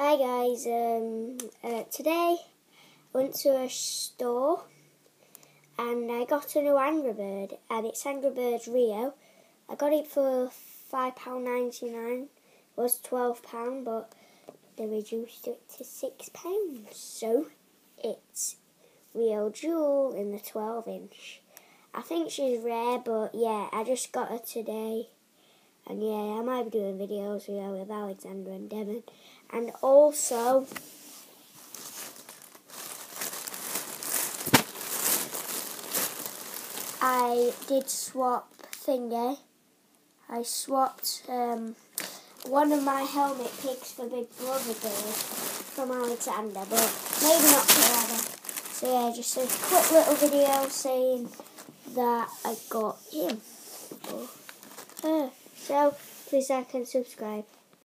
Hi guys, today I went to a store and I got a new Angry Bird, and it's Angry Birds Rio. I got it for £5.99, it was £12, but they reduced it to £6. So it's Rio Jewel in the 12-inch. I think she's rare, but yeah, I just got her today. And yeah, I might be doing videos with Alexander and Devon. And also, I did swap thingy. I swapped one of my helmet picks for Big Brother Bird from Alexander, but maybe not forever. So yeah, just a quick little video saying that I got him. So please like and subscribe.